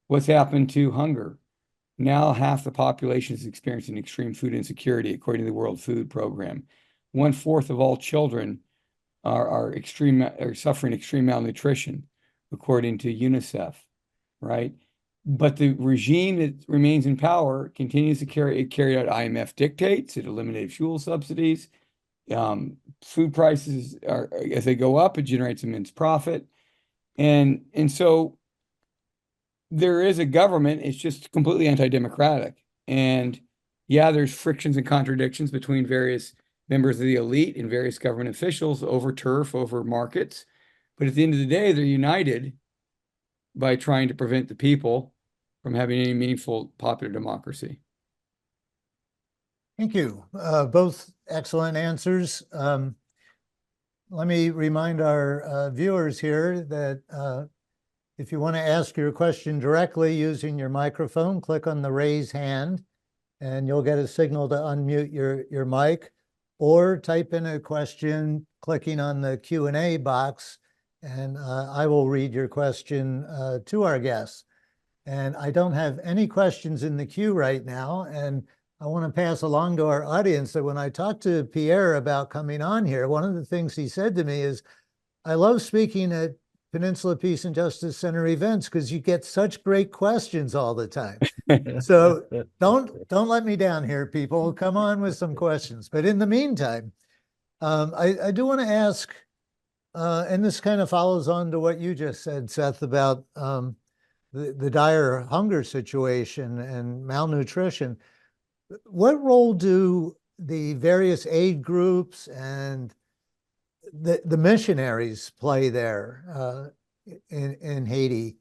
Speaker 2: What's happened to hunger? Now half the population is experiencing extreme food insecurity, according to the World Food Program. 1/4 of all children are suffering extreme malnutrition, according to UNICEF, right? But the regime that remains in power continues to carry out IMF dictates. It eliminated fuel subsidies. Food prices as they go up, it generates immense profit. And so there is a government, it's just completely anti-democratic. And yeah, there's frictions and contradictions between various members of the elite and various government officials over turf, over markets. But at the end of the day, they're united by trying to prevent the people from having any meaningful popular democracy.
Speaker 1: Thank you. Both excellent answers. Let me remind our viewers here that if you want to ask your question directly using your microphone, click on the raise hand and you'll get a signal to unmute your mic, or type in a question clicking on the Q&A box, and I will read your question to our guests. And I don't have any questions in the queue right now, and I want to pass along to our audience that when I talked to Pierre about coming on here, one of the things he said to me is, I love speaking at Peninsula Peace and Justice Center events because you get such great questions all the time. So don't let me down here, people. Come on with some questions. But in the meantime, I do want to ask, and this kind of follows on to what you just said, Seth, about the dire hunger situation and malnutrition. What role do the various aid groups and the missionaries play there in Haiti?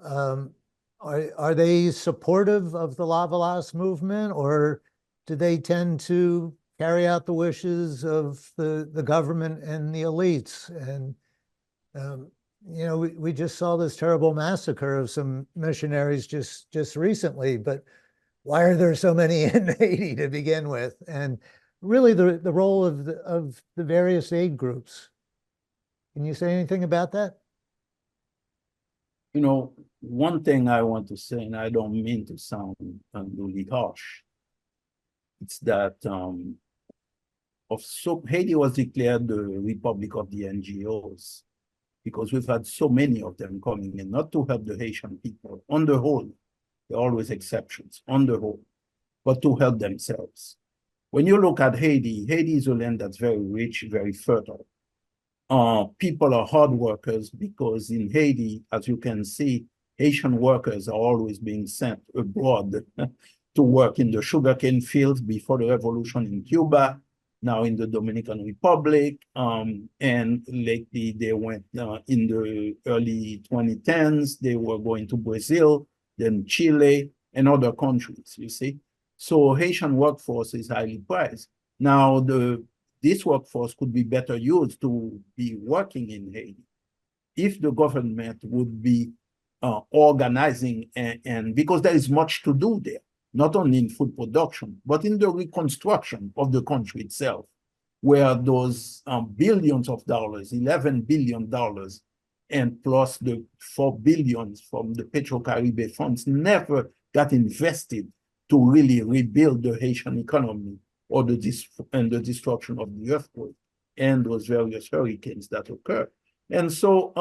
Speaker 1: Are they supportive of the Lavalas movement, or do they tend to carry out the wishes of the government and the elites? And you know, we just saw this terrible massacre of some missionaries just recently, but why are there so many in Haiti to begin with? And really the role of the various aid groups. Can you say anything about that?
Speaker 3: You know, one thing I want to say, and I don't mean to sound unduly harsh, it's that Haiti was declared the Republic of the NGOs because we've had so many of them coming in, not to help the Haitian people. On the whole, there are always exceptions, on the whole, but to help themselves. When you look at Haiti, Haiti is a land that's very rich, very fertile. People are hard workers because in Haiti, as you can see, Haitian workers are always being sent abroad to work in the sugarcane fields before the revolution in Cuba, now in the Dominican Republic, and lately they went in the early 2010s, they were going to Brazil, then Chile, and other countries, you see. So Haitian workforce is highly prized. Now, this workforce could be better used to be working in Haiti if the government would be organizing, and because there is much to do there, not only in food production, but in the reconstruction of the country itself, where those billions of dollars, $11 billion, and plus the $4 billion from the Petro-Caribe funds never got invested to really rebuild the Haitian economy or the destruction of the earthquake and those various hurricanes that occurred. And so,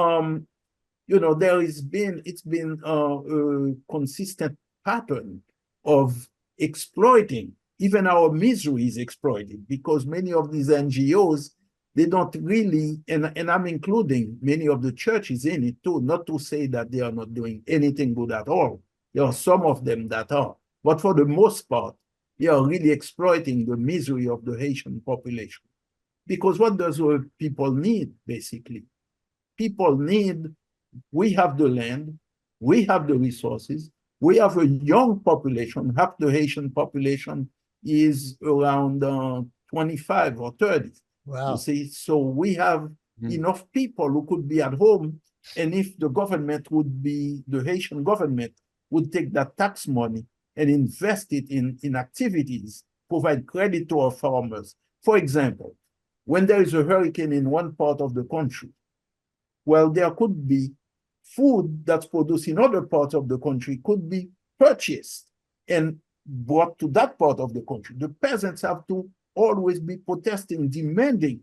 Speaker 3: you know, it's been a consistent pattern of exploiting. Even our misery is exploited because many of these NGOs, they don't really, and I'm including many of the churches in it too, not to say that they are not doing anything good at all. There are some of them that are, but for the most part, they are really exploiting the misery of the Haitian population. Because what does people need, basically? People need, we have the land, we have the resources, we have a young population. Half the Haitian population is around 25 or 30.
Speaker 1: Wow.
Speaker 3: You see, so we have enough people who could be at home, and if the government would be, the Haitian government would take that tax money and invest it in activities, provide credit to our farmers. For example, when there is a hurricane in one part of the country, well, there could be food that's produced in other parts of the country could be purchased and brought to that part of the country. The peasants have to always be protesting, demanding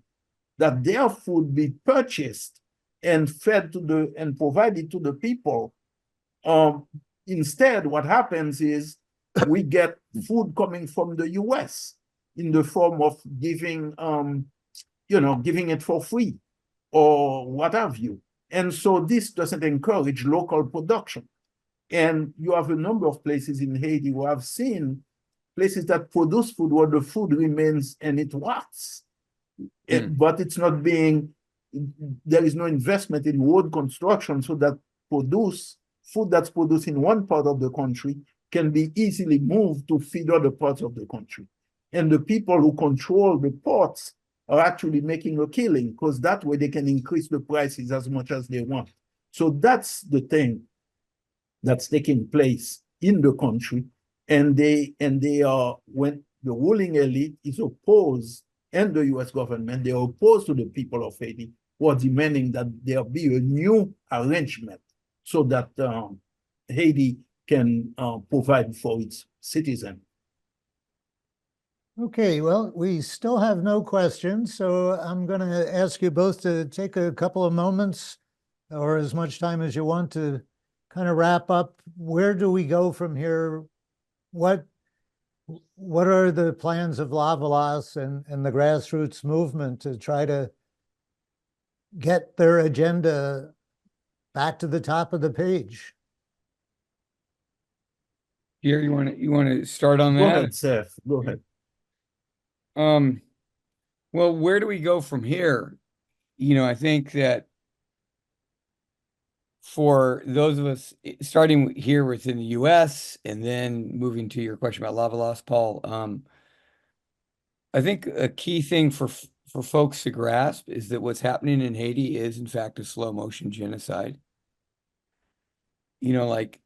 Speaker 3: that their food be purchased and fed to and provided to the people. Instead, what happens is we get food coming from the US in the form of giving, giving it for free or what have you. And so this doesn't encourage local production. And you have a number of places in Haiti where I've seen places that produce food where the food remains and it rots. But it's not being, there is no investment in road construction so that food that's produced in one part of the country can be easily moved to feed other parts of the country. And the people who control the ports are actually making a killing because that way they can increase the prices as much as they want. So that's the thing that's taking place in the country. And they are, when the ruling elite is opposed, and the US government, they are opposed to the people of Haiti who are demanding that there be a new arrangement so that Haiti can provide for its citizens.
Speaker 1: Okay, well, we still have no questions, so I'm going to ask you both to take a couple of moments or as much time as you want to kind of wrap up. Where do we go from here? What are the plans of Lavalas and the grassroots movement to try to get their agenda back to the top of the page?
Speaker 2: Pierre, you want to start on that?
Speaker 3: Go ahead, Seth. Go ahead.
Speaker 2: Well, where do we go from here? I think that for those of us starting here within the US and then moving to your question about Lavalas, Paul, I think a key thing for folks to grasp is that what's happening in Haiti is in fact a slow motion genocide. Like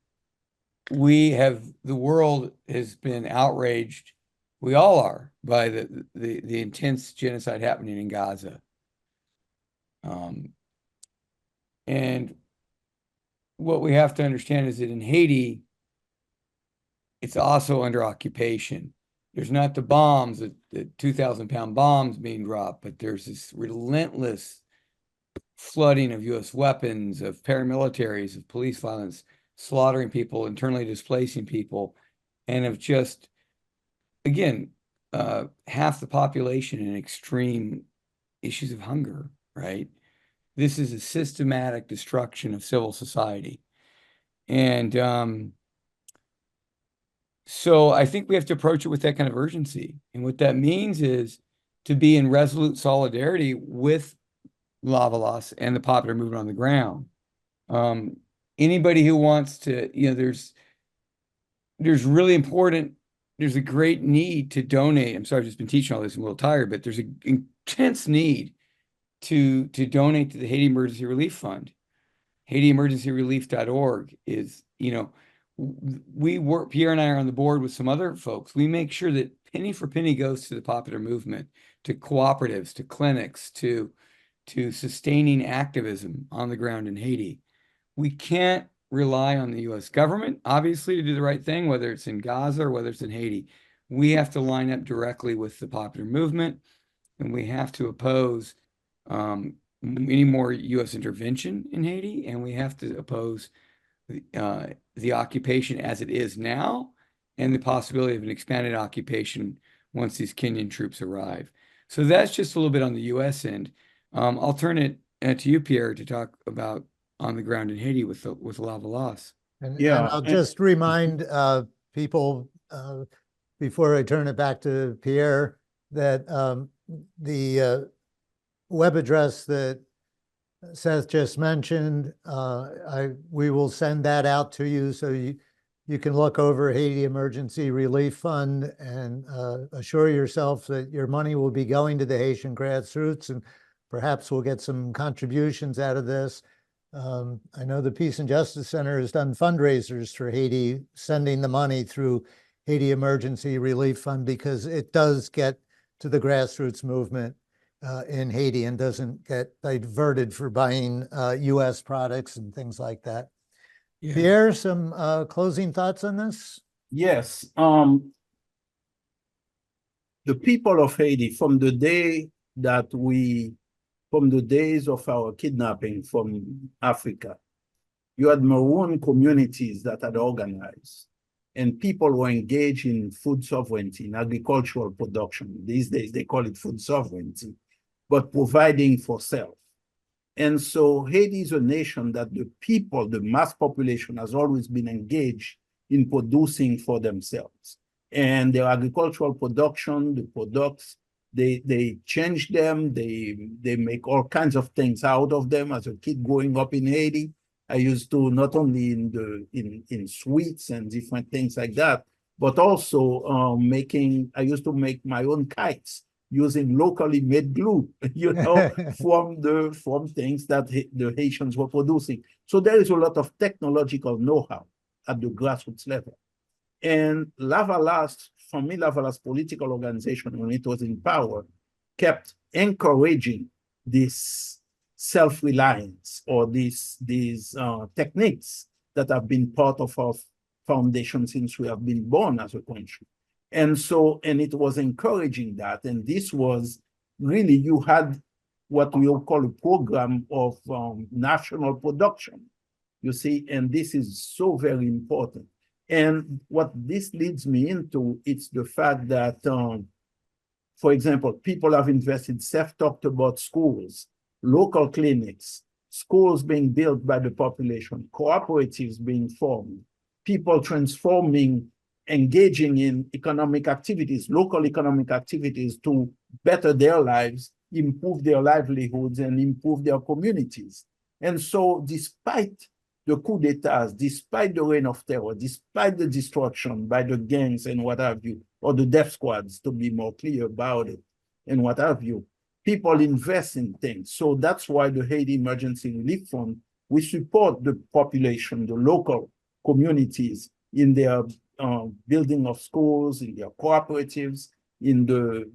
Speaker 2: the world has been outraged, we all are, by the intense genocide happening in Gaza. And what we have to understand is that in Haiti, it's also under occupation. There's not the bombs, the 2,000-pound bombs being dropped, but there's this relentless flooding of US weapons, of paramilitaries, of police violence, slaughtering people, internally displacing people, and of just, again, half the population in extreme issues of hunger, right? This is a systematic destruction of civil society. And so I think we have to approach it with that kind of urgency. And what that means is to be in resolute solidarity with Lavalas and the popular movement on the ground. Anybody who wants to, there's really important, there's a great need to donate. I'm sorry, I've just been teaching all this, I'm a little tired, but there's an intense need to donate to the Haiti Emergency Relief Fund. HaitiEmergencyRelief.org is, we work, Pierre and I are on the board with some other folks. We make sure that penny for penny goes to the popular movement, to cooperatives, to clinics, to sustaining activism on the ground in Haiti. We can't rely on the US government, obviously, to do the right thing, whether it's in Gaza or whether it's in Haiti. We have to line up directly with the popular movement, and we have to oppose any more US intervention in Haiti, and we have to oppose the occupation as it is now, and the possibility of an expanded occupation once these Kenyan troops arrive. So that's just a little bit on the US end. I'll turn it to you, Pierre, to talk about on the ground in Haiti with Lavalas.
Speaker 1: And I'll just remind people before I turn it back to Pierre that the web address that Seth just mentioned, we will send that out to you so you can look over Haiti Emergency Relief Fund and assure yourself that your money will be going to the Haitian grassroots, and perhaps we'll get some contributions out of this. I know the Peace and Justice Center has done fundraisers for Haiti, sending the money through Haiti Emergency Relief Fund because it does get to the grassroots movement in Haiti and doesn't get diverted for buying US products and things like that. Yeah. Pierre, some closing thoughts on this?
Speaker 3: Yes. The people of Haiti, from the days of our kidnapping from Africa, you had Maroon communities that had organized, and people were engaged in food sovereignty, in agricultural production. These days, they call it food sovereignty, but providing for self. And so Haiti is a nation that the people, the mass population, has always been engaged in producing for themselves. And their agricultural production, the products, they change them, they make all kinds of things out of them. As a kid growing up in Haiti, I used to not only in sweets and different things like that, but also I used to make my own kites using locally made glue, from things that the Haitians were producing. So there is a lot of technological know-how at the grassroots level. And Lavalas, for me, Lavalas political organization, when it was in power, kept encouraging this self-reliance or these techniques that have been part of our foundation since we have been born as a country. And so, and it was encouraging that. And this was really, you had what we will call a program of national production, you see, and this is so very important. And what this leads me into, it's the fact that, for example, people have invested. Seth talked about schools, local clinics, schools being built by the population, cooperatives being formed, people transforming, engaging in economic activities, local economic activities to better their lives, improve their livelihoods, and improve their communities. And so despite the coup d'etats, despite the reign of terror, despite the destruction by the gangs and what have you, or the death squads, to be more clear about it, and what have you, people invest in things. So that's why the Haiti Emergency Relief Fund, we support the population, the local communities in their building of schools, in their cooperatives, in the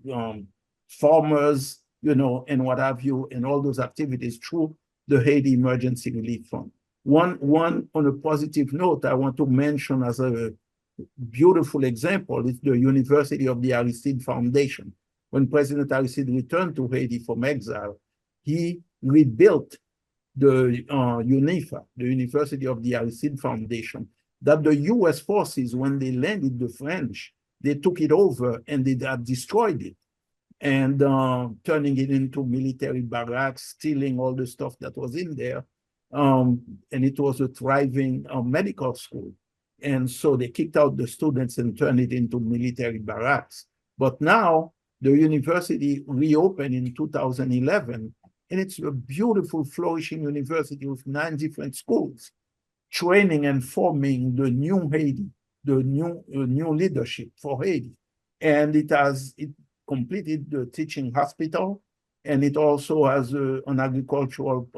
Speaker 3: farmers, and what have you, and all those activities through the Haiti Emergency Relief Fund. One on a positive note, I want to mention as a beautiful example is the University of the Aristide Foundation. When President Aristide returned to Haiti from exile, he rebuilt the UNIFA, the University of the Aristide Foundation, that the US forces, when they landed the French, they took it over and they destroyed it, and turning it into military barracks, stealing all the stuff that was in there. And it was a thriving medical school. And so they kicked out the students and turned it into military barracks. But now the university reopened in 2011, and it's a beautiful, flourishing university with 9 different schools, training and forming the new Haiti, the new leadership for Haiti. And it completed the teaching hospital, and it also has an agricultural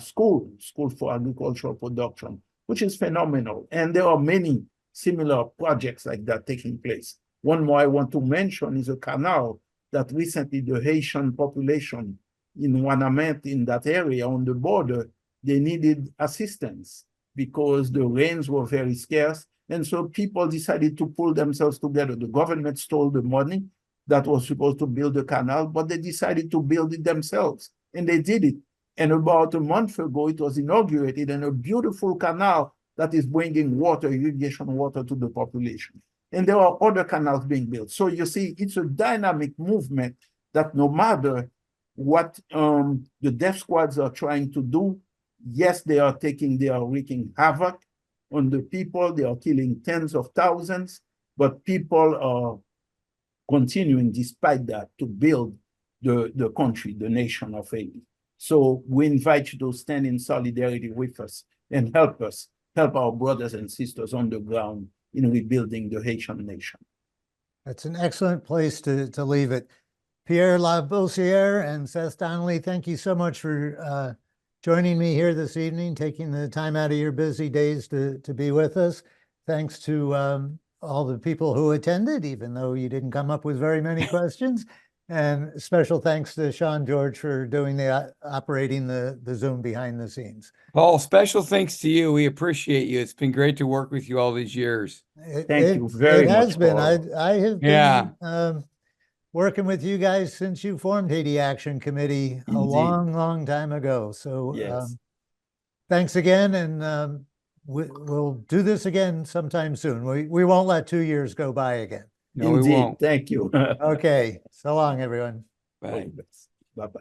Speaker 3: school for agricultural production, which is phenomenal. And there are many similar projects like that taking place. One more I want to mention is a canal that recently the Haitian population in Wanamete, in that area on the border, they needed assistance because the rains were very scarce. And so people decided to pull themselves together. The government stole the money that was supposed to build the canal, but they decided to build it themselves, and they did it. And about a month ago, it was inaugurated, and a beautiful canal that is bringing water, irrigation water to the population. And there are other canals being built. So you see, it's a dynamic movement that no matter what the death squads are trying to do, yes, they are wreaking havoc on the people. They are killing tens of thousands, but people are continuing, despite that, to build the country, the nation of Haiti. So we invite you to stand in solidarity with us and help our brothers and sisters on the ground in rebuilding the Haitian nation.
Speaker 1: That's an excellent place to leave it. Pierre LABOSSIERE and Seth Donnelly, thank you so much for joining me here this evening, taking the time out of your busy days to be with us. Thanks to all the people who attended, even though you didn't come up with very many questions. And special thanks to Sean George for doing the operating the Zoom behind the scenes.
Speaker 2: Paul, special thanks to you. We appreciate you. It's been great to work with you all these years.
Speaker 3: Thank you very
Speaker 1: It has
Speaker 3: much,
Speaker 1: been.
Speaker 3: Paul.
Speaker 1: I have
Speaker 2: Yeah.
Speaker 1: been working with you guys since you formed Haiti Action Committee a
Speaker 3: Indeed.
Speaker 1: long time ago. So
Speaker 3: Yes.
Speaker 1: thanks again, and we'll do this again sometime soon. We won't let 2 years go by again.
Speaker 2: No, we
Speaker 3: Indeed.
Speaker 2: won't.
Speaker 3: Thank you.
Speaker 1: Okay, so long, everyone.
Speaker 2: Bye.
Speaker 3: Bye-bye.